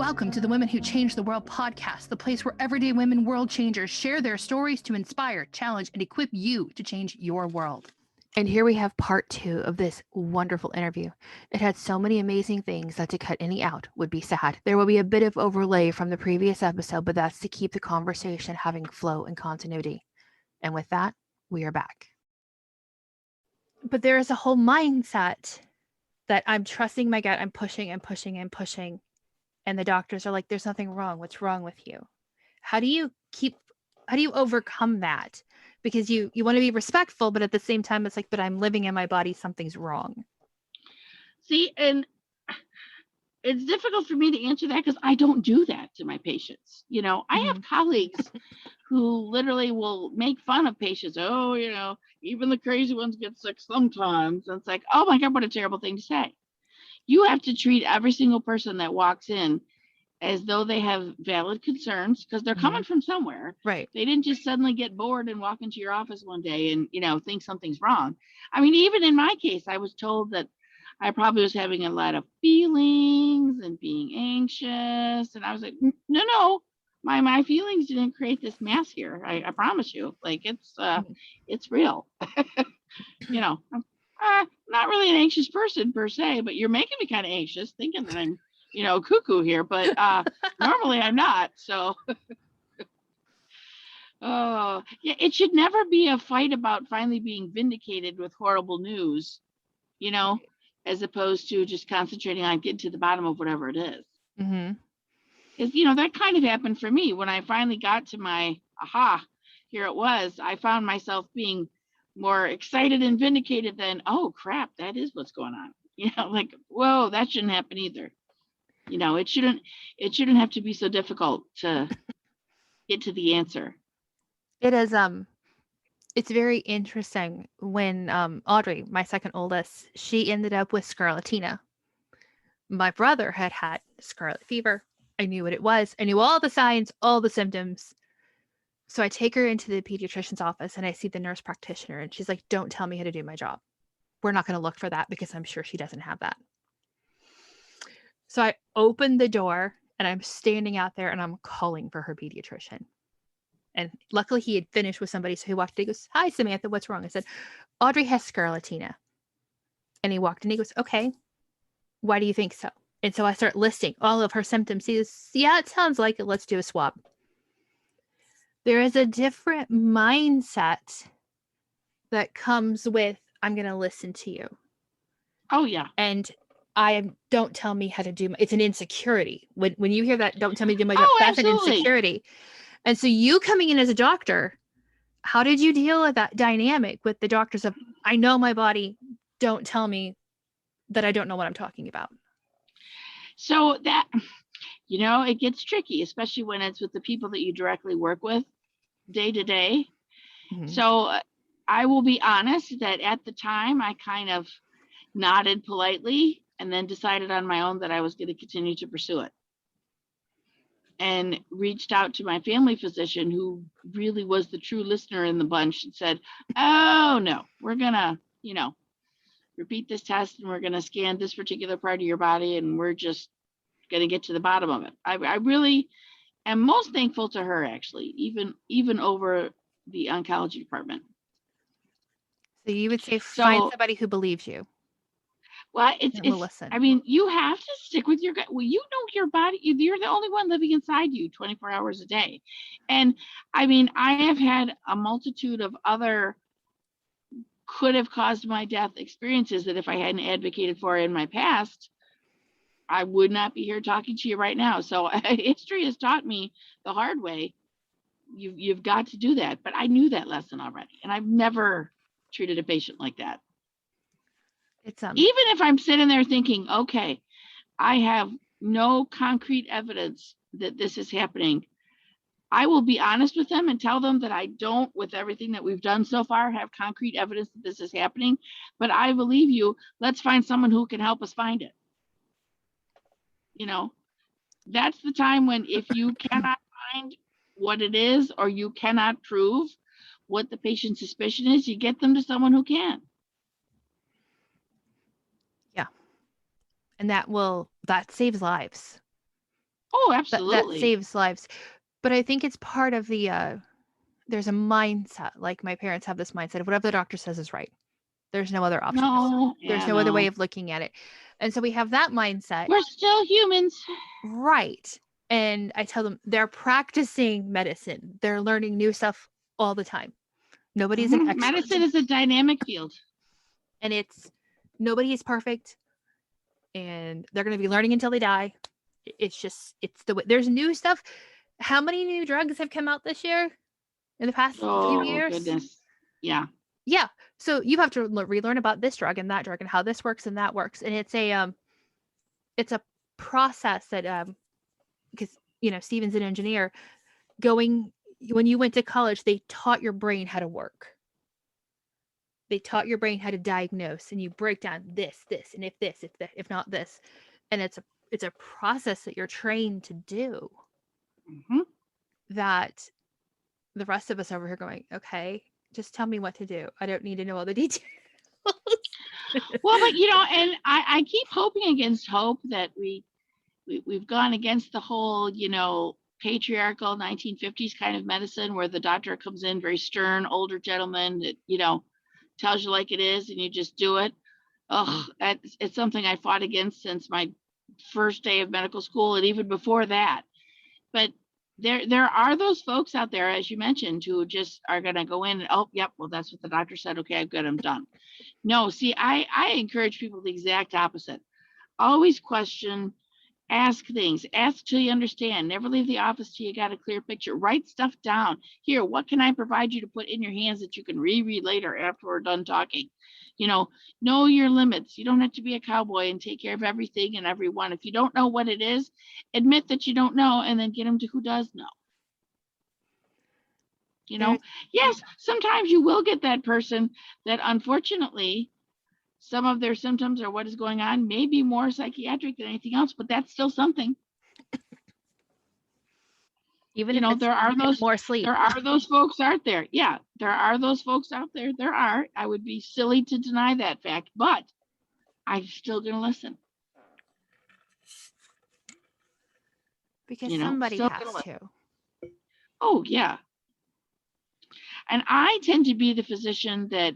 Welcome to the Women Who Change the World podcast, the place where everyday women world changers share their stories to inspire, challenge, and equip you to change your world. And here we have part 2 of this wonderful interview. It had so many amazing things that to cut any out would be sad. There will be a bit of overlay from the previous episode, but that's to keep the conversation having flow and continuity. And with that, we are back. But there is a whole mindset that I'm trusting my gut, I'm pushing and pushing and pushing. And the doctors are like, there's nothing wrong. What's wrong with you? How do you overcome that? Because you want to be respectful, but at the same time, it's like, but I'm living in my body. Something's wrong. See, and it's difficult for me to answer that because I don't do that to my patients. You know, I have colleagues who literally will make fun of patients. Oh, you know, even the crazy ones get sick sometimes. And it's like, oh my God, what a terrible thing to say. You have to treat every single person that walks in as though they have valid concerns because they're coming from somewhere. Right. They didn't just suddenly get bored and walk into your office one day and, you know, think something's wrong. I mean, even in my case, I was told that I probably was having a lot of feelings and being anxious. And I was like, no, my feelings didn't create this mass here. I promise you, like it's real. You know, I'm not really an anxious person per se, but you're making me kind of anxious thinking that I'm, you know, cuckoo here, but normally I'm not. So, oh, yeah, it should never be a fight about finally being vindicated with horrible news, you know, as opposed to just concentrating on getting to the bottom of whatever it is. Because, you know, that kind of happened for me when I finally got to my aha, here it was. I found myself being more excited and vindicated than, oh crap, that is what's going on. You know, like, whoa, that shouldn't happen either. You know, it shouldn't have to be so difficult to get to the answer. It is it's very interesting when Audrey, my second oldest, she ended up with scarlatina. My brother had scarlet fever. I knew what it was. I knew all the signs, all the symptoms. So I take her into the pediatrician's office and I see the nurse practitioner and she's like, don't tell me how to do my job. We're not going to look for that because I'm sure she doesn't have that. So I opened the door and I'm standing out there and I'm calling for her pediatrician. And luckily he had finished with somebody. So he walked in, he goes, hi, Samantha, what's wrong? I said, Audrey has scarlatina. And he walked in, he goes, okay, why do you think so? And so I start listing all of her symptoms. He goes, yeah, it sounds like it. Let's do a swab. There is a different mindset that comes with, I'm going to listen to you. Oh, yeah. And don't tell me how to do it's an insecurity. When you hear that, don't tell me to do my job, that's absolutely. an insecurity. And so you coming in as a doctor, how did you deal with that dynamic with the doctors of, I know my body, don't tell me that I don't know what I'm talking about? So that, you know, it gets tricky, especially when it's with the people that you directly work with day to day. So I will be honest that at the time I kind of nodded politely and then decided on my own that I was going to continue to pursue it. And reached out to my family physician, who really was the true listener in the bunch, and said, oh, no, we're going to, you know, repeat this test and we're going to scan this particular part of your body and we're just going to get to the bottom of it. I really am most thankful to her, actually, even over the oncology department. So you would say find somebody who believes you. Well, it's listen. I mean, you have to stick with your gut. Well, you know your body. You're the only one living inside you 24 hours a day. And I mean, I have had a multitude of other could have caused my death experiences that if I hadn't advocated for in my past, I would not be here talking to you right now. So history has taught me the hard way. You've got to do that. But I knew that lesson already. And I've never treated a patient like that. It's even if I'm sitting there thinking, okay, I have no concrete evidence that this is happening, I will be honest with them and tell them that I don't, with everything that we've done so far, have concrete evidence that this is happening, but I believe you. Let's find someone who can help us find it. You know, that's the time when if you cannot find what it is, or you cannot prove what the patient's suspicion is, you get them to someone who can. Yeah. And that saves lives. Oh, absolutely. That saves lives. But I think it's part of the, there's a mindset, like my parents have this mindset of whatever the doctor says is right. There's no other option. No, there's no other way of looking at it. And so we have that mindset. We're still humans. Right. And I tell them they're practicing medicine. They're learning new stuff all the time. Nobody's an expert. Medicine is a dynamic field. And nobody is perfect. And they're going to be learning until they die. It's the way. There's new stuff. How many new drugs have come out this year? In the past few years? Oh, goodness. Yeah. Yeah. So you have to relearn about this drug and that drug and how this works and that works. And it's a process that, because, Steven's an engineer. When you went to college, they taught your brain how to work. They taught your brain how to diagnose, and you break down this, and if not this. And it's a process that you're trained to do. That the rest of us over here going, okay, just tell me what to do. I don't need to know all the details. Well, but and I keep hoping against hope that we've gone against the whole, patriarchal 1950s kind of medicine where the doctor comes in very stern, older gentleman that, tells you like it is and you just do it. Oh, it's something I fought against since my first day of medical school and even before that. But there are those folks out there, as you mentioned, who just are going to go in and, oh, yep, well, that's what the doctor said. Okay, I'm good, I'm done. No, see, I encourage people the exact opposite. Always question, ask things, ask till you understand. Never leave the office till you got a clear picture. Write stuff down. Here, what can I provide you to put in your hands that you can reread later after we're done talking? Know your limits. You don't have to be a cowboy and take care of everything and everyone. If you don't know what it is, admit that you don't know and then get them to who does know. Yes, sometimes you will get that person that unfortunately some of their symptoms or what is going on may be more psychiatric than anything else, but that's still something. Even if there are those more sleep. There are those folks out there. Yeah, there are those folks out there. There are. I would be silly to deny that fact, but I'm still going to listen. Because somebody has to. Oh, yeah. And I tend to be the physician that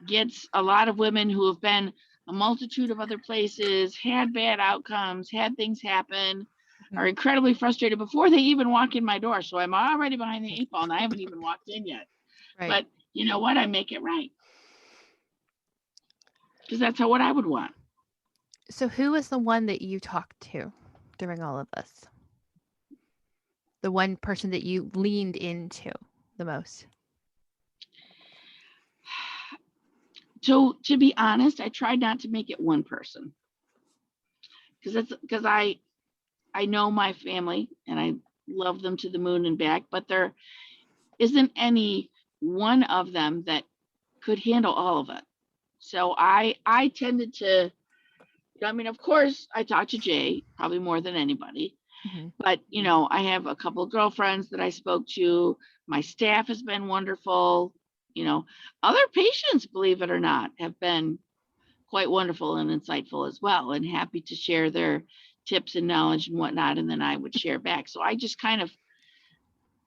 gets a lot of women who have been a multitude of other places, had bad outcomes, had things happen, are incredibly frustrated before they even walk in my door. So I'm already behind the 8 ball and I haven't even walked in yet. Right. But you know what? I make it right. Because that's what I would want. So who was the one that you talked to during all of this? The one person that you leaned into the most? To be honest, I tried not to make it one person. Because I know my family and I love them to the moon and back, but there isn't any one of them that could handle all of it. So I tended to, of course I talked to Jay probably more than anybody, but I have a couple of girlfriends that I spoke to. My staff has been wonderful. Other patients, believe it or not, have been quite wonderful and insightful as well, and happy to share their tips and knowledge and whatnot, and then I would share back. So I just kind of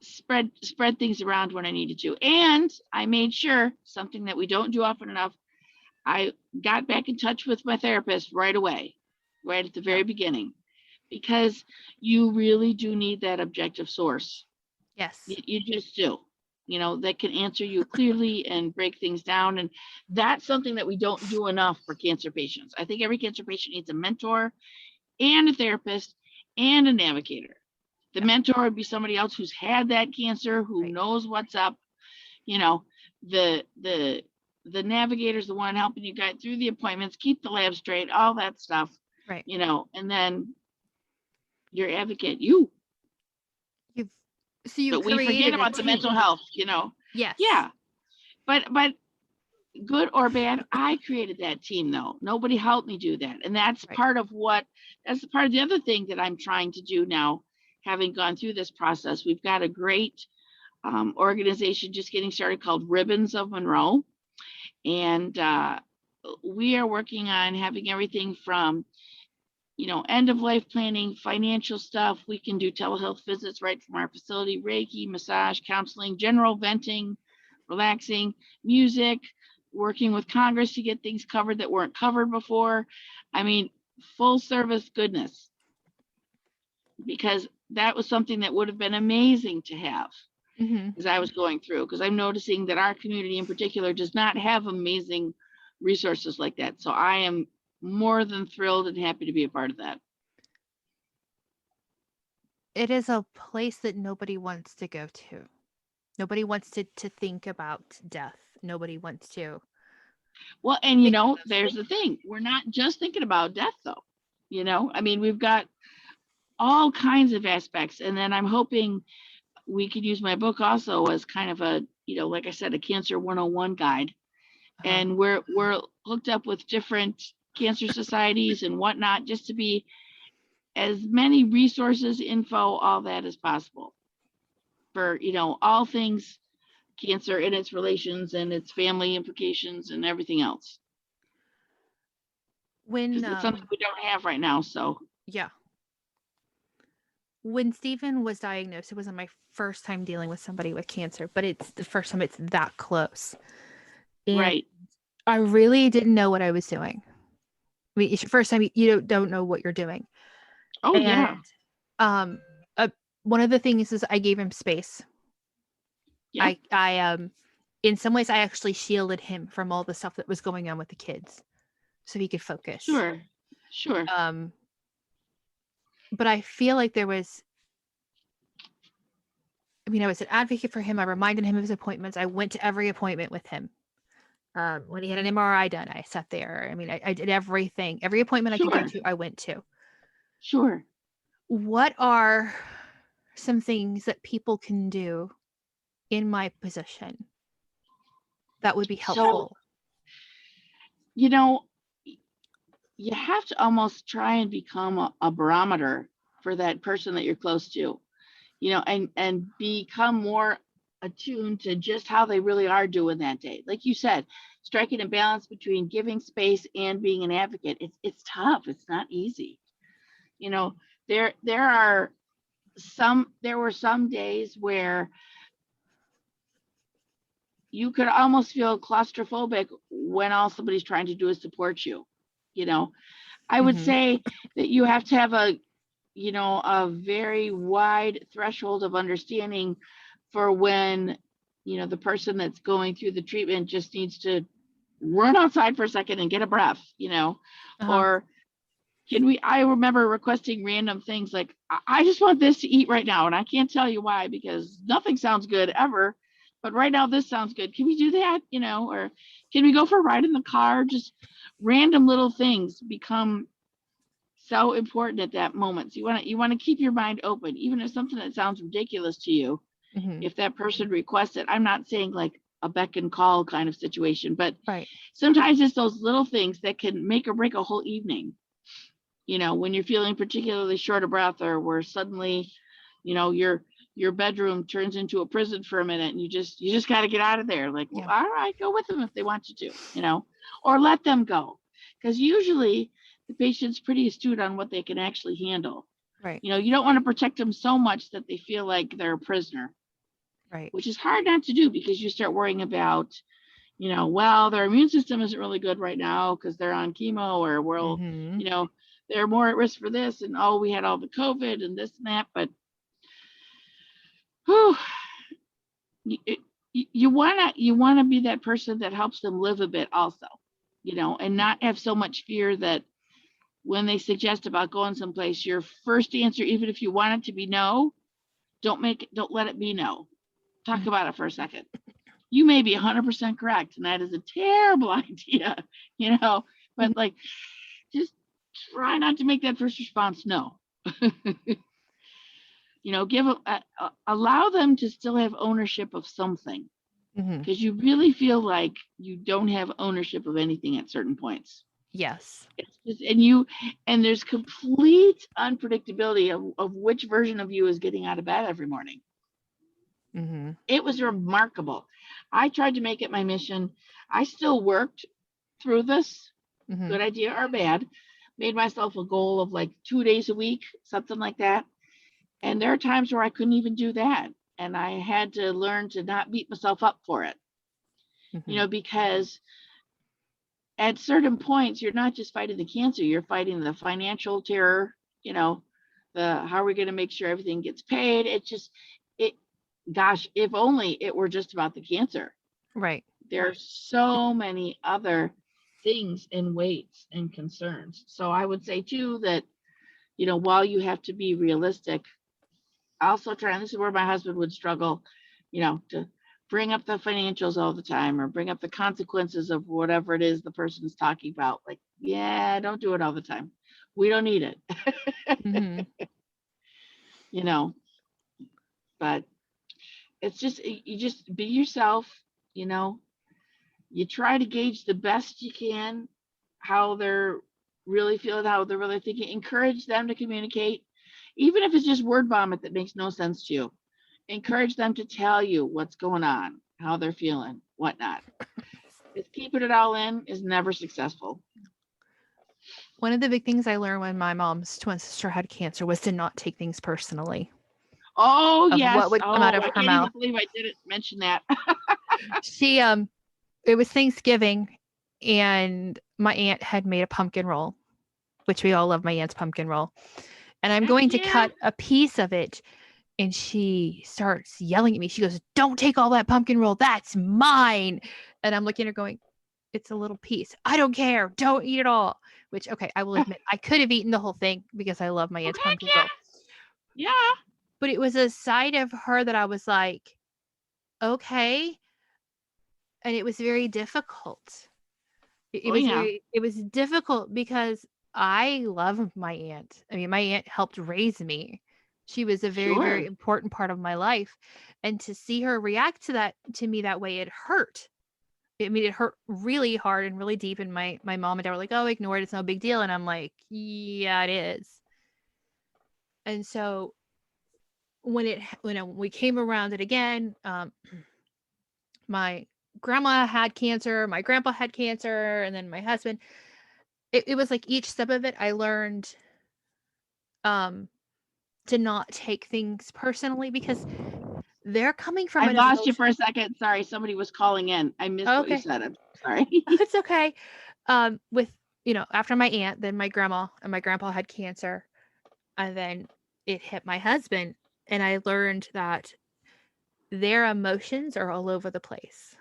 spread things around when I needed to. And I made sure, something that we don't do often enough, I got back in touch with my therapist right away, right at the very beginning, because you really do need that objective source. Yes. You just do. That can answer you clearly and break things down. And that's something that we don't do enough for cancer patients. I think every cancer patient needs a mentor and a therapist and a navigator. The mentor would be somebody else who's had that cancer, who knows what's up. The navigator is the one helping you guide through the appointments, keep the lab straight, all that stuff. Right. And then your advocate, but we forget about the mental health, Yes. Yeah. But good or bad, I created that team though. Nobody helped me do that. And that's part of the other thing that I'm trying to do now, having gone through this process. We've got a great organization just getting started called Ribbons of Monroe. And we are working on having everything from end of life planning, financial stuff. We can do telehealth visits right from our facility, Reiki, massage, counseling, general venting, relaxing, music, working with Congress to get things covered that weren't covered before. I mean, full service goodness, because that was something that would have been amazing to have as I was going through, because I'm noticing that our community in particular does not have amazing resources like that. So I am more than thrilled and happy to be a part of that. It is a place that nobody wants to go to. Nobody wants to think about death. Nobody wants to. Well, and there's the thing. We're not just thinking about death though. I mean, we've got all kinds of aspects. And then I'm hoping we could use my book also as kind of a, like I said, a cancer 101 guide. And we're hooked up with different cancer societies and whatnot, just to be as many resources, info, all that as possible for, all things cancer and its relations and its family implications and everything else. When it's something we don't have right now. So yeah. When Stephen was diagnosed, it wasn't my first time dealing with somebody with cancer, but it's the first time it's that close. And right. I really didn't know what I was doing. I mean, it's your first time, you don't know what you're doing. Oh, and, yeah. One of the things is I gave him space. Yeah. I in some ways I actually shielded him from all the stuff that was going on with the kids, so he could focus. Sure. But I feel like I was an advocate for him. I reminded him of his appointments. I went to every appointment with him. When he had an MRI done, I sat there. I mean, I did everything. Every appointment I could go to, I went to. Sure. What are some things that people can do in my position that would be helpful? So, you have to almost try and become a barometer for that person that you're close to, and become more attuned to just how they really are doing that day. Like you said, striking a balance between giving space and being an advocate. It's tough. It's not easy. There were some days where you could almost feel claustrophobic when all somebody's trying to do is support you. I would say that you have to have a very wide threshold of understanding for when, the person that's going through the treatment just needs to run outside for a second and get a breath, or I remember requesting random things like, I just want this to eat right now. And I can't tell you why, because nothing sounds good ever. But right now this sounds good. Can we do that? Or can we go for a ride in the car? Just random little things become so important at that moment. So you want to keep your mind open, even if something that sounds ridiculous to you. If that person requests it, I'm not saying like a beck and call kind of situation, but sometimes it's those little things that can make or break a whole evening. When you're feeling particularly short of breath, or where suddenly, your bedroom turns into a prison for a minute, and you just got to get out of there. Like, well, all right, go with them if they want you to, or let them go. Because usually the patient's pretty astute on what they can actually handle. Right. You don't want to protect them so much that they feel like they're a prisoner. Right. Which is hard not to do, because you start worrying about, well, their immune system isn't really good right now because they're on chemo, or they're more at risk for this, and we had all the COVID and this and that. But you wanna be that person that helps them live a bit also, and not have so much fear that when they suggest about going someplace, your first answer, even if you want it to be no, don't let it be no. Talk about it for a second. You may be 100% correct, and that is a terrible idea, but like, just try not to make that first response no. Allow them to still have ownership of something, because you really feel like you don't have ownership of anything at certain points. Yes. And there's complete unpredictability of which version of you is getting out of bed every morning. It was remarkable. I tried to make it my mission. I still worked through this, good idea or bad, made myself a goal of like 2 days a week, something like that. And there are times where I couldn't even do that. And I had to learn to not beat myself up for it, because at certain points, you're not just fighting the cancer, you're fighting the financial terror, how are we going to make sure everything gets paid? Gosh, if only it were just about the cancer. Right. There are so many other things and weights and concerns. So I would say too that, while you have to be realistic, also try, and this is where my husband would struggle, to bring up the financials all the time or bring up the consequences of whatever it is the person is talking about. Like, yeah, don't do it all the time. We don't need it. But it's just, you just be yourself, you try to gauge the best you can how they're really feeling, how they're really thinking. Encourage them to communicate, even if it's just word vomit that makes no sense to you. Encourage them to tell you what's going on, how they're feeling, whatnot. Just keeping it all in is never successful. One of the big things I learned when my mom's twin sister had cancer was to not take things personally. Oh, yes. What would come out of her mouth. I can't even believe I didn't mention that. She, it was Thanksgiving and my aunt had made a pumpkin roll, which we all love my aunt's pumpkin roll. And I'm going to cut a piece of it. And she starts yelling at me. She goes, "Don't take all that pumpkin roll. That's mine." And I'm looking at her going, "It's a little piece. I don't care. Don't eat it all." Which, okay, I will admit, I could have eaten the whole thing because I love my aunt's pumpkin roll. Yeah. But it was a side of her that I was like, okay. And it was very difficult. It was difficult because I love my aunt. I mean, my aunt helped raise me. She was a very, very important part of my life. And to see her react to me that way, it hurt. I mean, it hurt really hard and really deep. And my mom and dad were like, "Oh, ignore it. It's no big deal." And I'm like, yeah, it is. And so when we came around it again, my grandma had cancer, my grandpa had cancer, and then my husband. It was like each step of it, I learned to not take things personally because they're coming from. I lost you for a second. Sorry, somebody was calling in. I missed what you said. I'm sorry. It's okay. With after my aunt, then my grandma and my grandpa had cancer, and then it hit my husband, and I learned that their emotions are all over the place,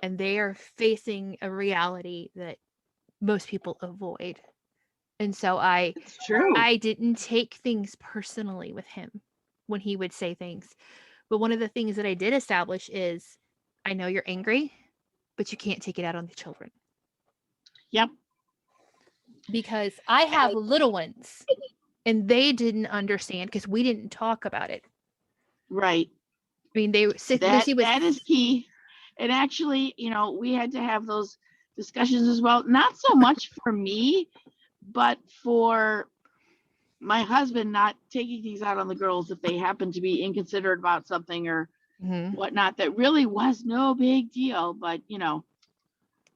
and they are facing a reality that most people avoid. And so I didn't take things personally with him when he would say things. But one of the things that I did establish is, I know you're angry, but you can't take it out on the children. Yep. Because I have little ones and they didn't understand because we didn't talk about it. Right. I mean, that is key. And actually, we had to have those discussions as well. Not so much for me, but for my husband not taking things out on the girls if they happen to be inconsiderate about something or whatnot. That really was no big deal. But,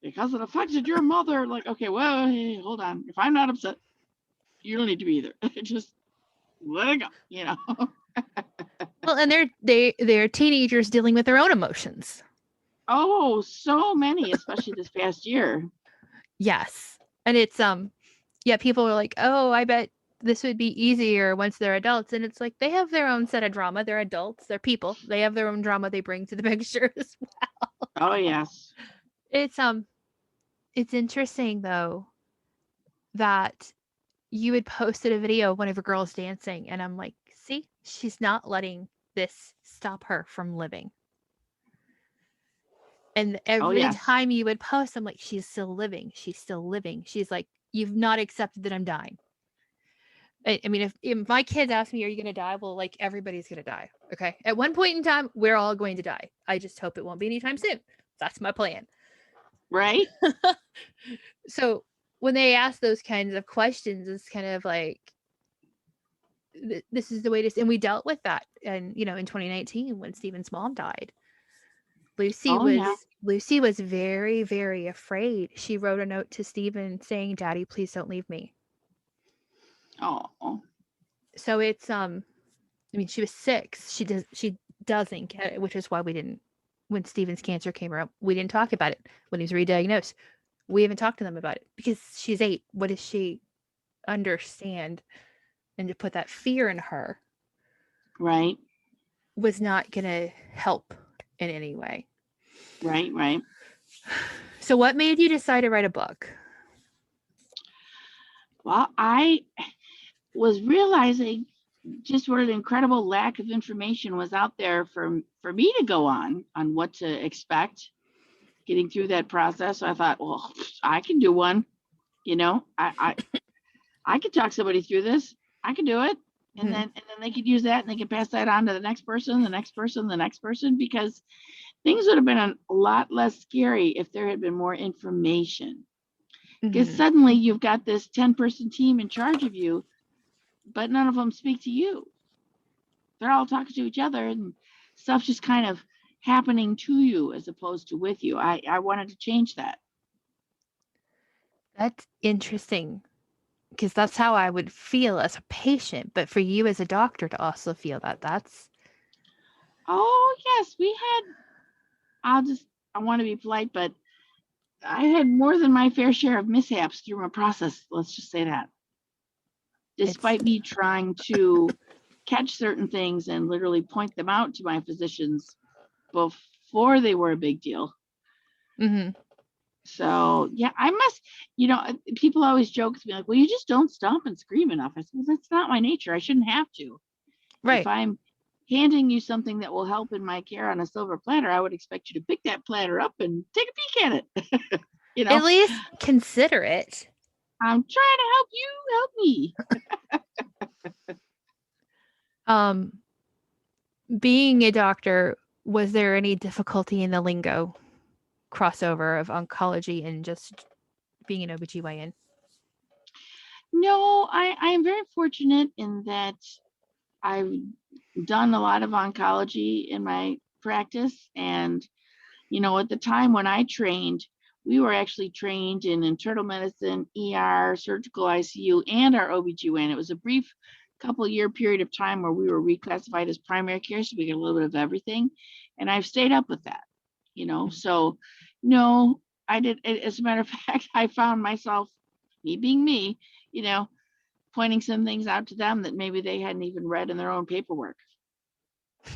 because it affected your mother, like, okay, well, hey, hold on. If I'm not upset, you don't need to be either. Just let it go, Well, and they're teenagers dealing with their own emotions. Oh, so many, especially this past year. Yes. And it's people are like, "Oh, I bet this would be easier once they're adults." And it's like, they have their own set of drama. They're adults, they're people. They have their own drama they bring to the picture as well. Oh, yes. It's interesting though that you had posted a video of one of your girls dancing, and I'm like, see, she's not letting this stop her from living. And every time you would post, I'm like, she's still living. She's still living. She's like, you've not accepted that I'm dying. I mean, if my kids ask me, are you going to die? Well, like, everybody's going to die. Okay. At one point in time, we're all going to die. I just hope it won't be anytime soon. That's my plan. Right. So when they ask those kinds of questions, it's kind of like, this is the way to, and we dealt with that. And, in 2019, when Stephen's mom died, Lucy was very, very afraid. She wrote a note to Stephen saying, "Daddy, please don't leave me." Oh. So it's I mean, she was 6. She doesn't get it, which is why when Stephen's cancer came around, we didn't talk about it when he was re-diagnosed. We haven't talked to them about it because she's 8. What does she understand? And to put that fear in her, right, was not going to help in any way. Right. So what made you decide to write a book? Well, I was realizing just what an incredible lack of information was out there for me to go on what to expect getting through that process. So I thought, well, I can do one. I could talk somebody through this. I can do it. And then they could use that and they could pass that on to the next person, the next person, the next person, because things would have been a lot less scary if there had been more information. Because suddenly you've got this 10-person team in charge of you, but none of them speak to you. They're all talking to each other and stuff just kind of happening to you as opposed to with you. I wanted to change that. That's interesting, because that's how I would feel as a patient, but for you as a doctor to also feel that's... Oh, yes, we had, I want to be polite, but I had more than my fair share of mishaps through my process. Let's just say that. Despite me trying to catch certain things and literally point them out to my physicians before they were a big deal. So yeah, I must, people always joke to me like, well, you just don't stomp and scream enough. I said, well, that's not my nature. I shouldn't have to. Right. If I'm handing you something that will help in my care on a silver platter, I would expect you to pick that platter up and take a peek at it. At least consider it. I'm trying to help you, help me. Being a doctor, was there any difficulty in the lingo crossover of oncology and just being an OBGYN? No, I am very fortunate in that I've done a lot of oncology in my practice. And, at the time when I trained, we were actually trained in internal medicine, ER, surgical ICU, and our OBGYN. It was a brief couple-year period of time where we were reclassified as primary care, so we get a little bit of everything. And I've stayed up with that, So, no, I did. As a matter of fact, I found myself, me being me, pointing some things out to them that maybe they hadn't even read in their own paperwork.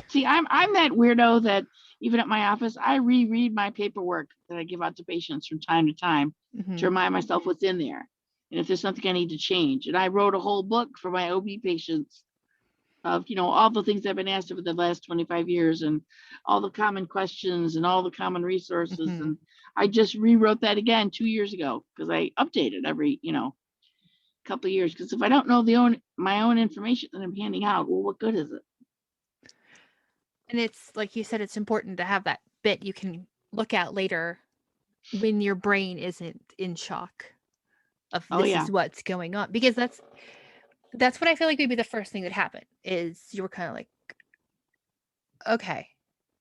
See, I'm that weirdo that even at my office, I reread my paperwork that I give out to patients from time to time to remind myself what's in there. And if there's something I need to change. And I wrote a whole book for my OB patients of, all the things I've been asked over the last 25 years and all the common questions and all the common resources. And I just rewrote that again 2 years ago because I update it every, couple of years. Because if I don't know my own information that I'm handing out, well, what good is it? And it's like you said, it's important to have that bit you can look at later when your brain isn't in shock of this is what's going on. Because that's what I feel like would be the first thing that happened is you were kind of like, okay,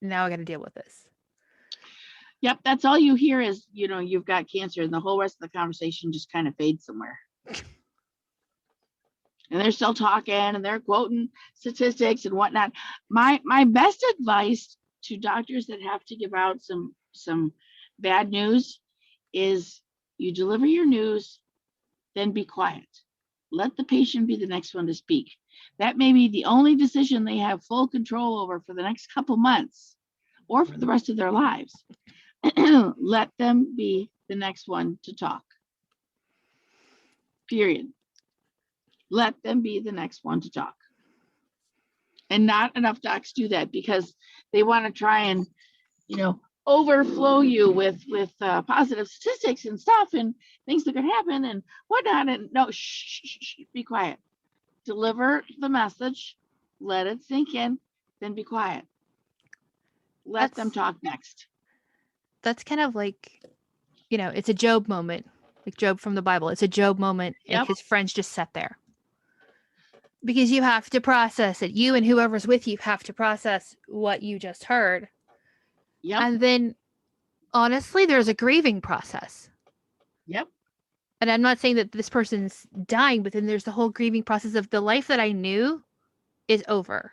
now I got to deal with this. Yep, that's all you hear is, you've got cancer, and the whole rest of the conversation just kind of fades somewhere. And they're still talking and they're quoting statistics and whatnot. My best advice to doctors that have to give out some bad news is you deliver your news, then be quiet. Let the patient be the next one to speak. That may be the only decision they have full control over for the next couple months or for the rest of their lives. Let them be the next one to talk. Period. Let them be the next one to talk. And not enough docs do that because they want to try and, overflow you with positive statistics and stuff and things that could happen and whatnot. And no, shh, be quiet. Deliver the message, let it sink in, then be quiet. Let them talk next. That's kind of like, it's a Job moment, like Job from the Bible. It's a Job moment, and his friends just sat there. Because you have to process it. You and whoever's with you have to process what you just heard. Yep. And then, honestly, there's a grieving process. Yep. And I'm not saying that this person's dying, but then there's the whole grieving process of the life that I knew is over.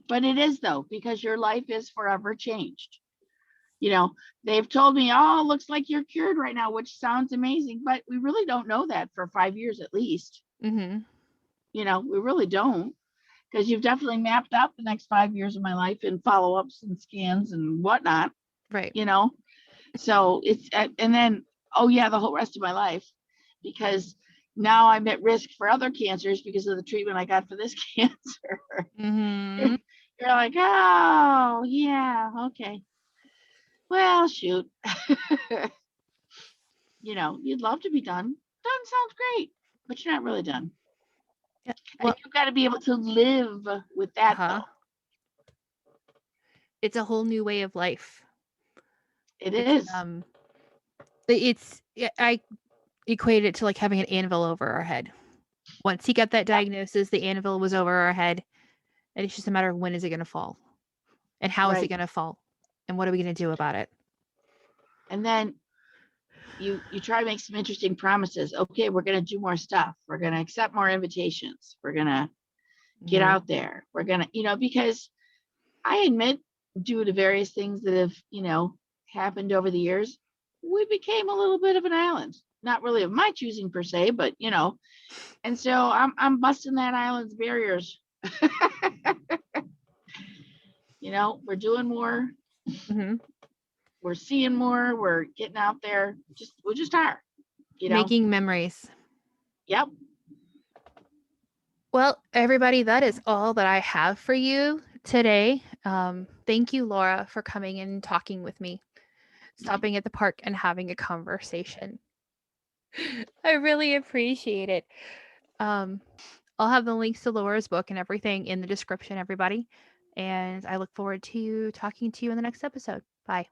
But it is, though, because your life is forever changed. You know, they've told me, oh, looks like you're cured right now, which sounds amazing, but we really don't know that for 5 years at least. Mm-hmm. You know, we really don't, because you've definitely mapped out the next 5 years of my life in follow-ups and scans and whatnot. Right. You know, so it's, and then, oh yeah, the whole rest of my life, because now I'm at risk for other cancers because of the treatment I got for this cancer. Mm-hmm. You're like, oh yeah, okay. Well, shoot. You know, you'd love to be done. Done sounds great, but you're not really done. Yeah. Well, and you've got to be able to live with that, though. It's a whole new way of life. It is. I equate it to like having an anvil over our head. Once he got that diagnosis, the anvil was over our head, and it's just a matter of when is it going to fall, and how is it going to fall, and what are we going to do about it? And then you try to make some interesting promises. Okay, we're going to do more stuff. We're going to accept more invitations. We're going to get out there. We're going to, you know, because I admit, due to various things that have, you know, happened over the years, we became a little bit of an island. Not really of my choosing per se, but you know, and so I'm busting that island's barriers. You know, we're doing more. Mm-hmm. We're seeing more. We're getting out there. We just are, you know, making memories. Yep. Well, everybody, that is all that I have for you today. Thank you, Laura, for coming and talking with me, stopping at the park and having a conversation. I really appreciate it. I'll have the links to Laura's book and everything in the description, everybody. And I look forward to talking to you in the next episode. Bye.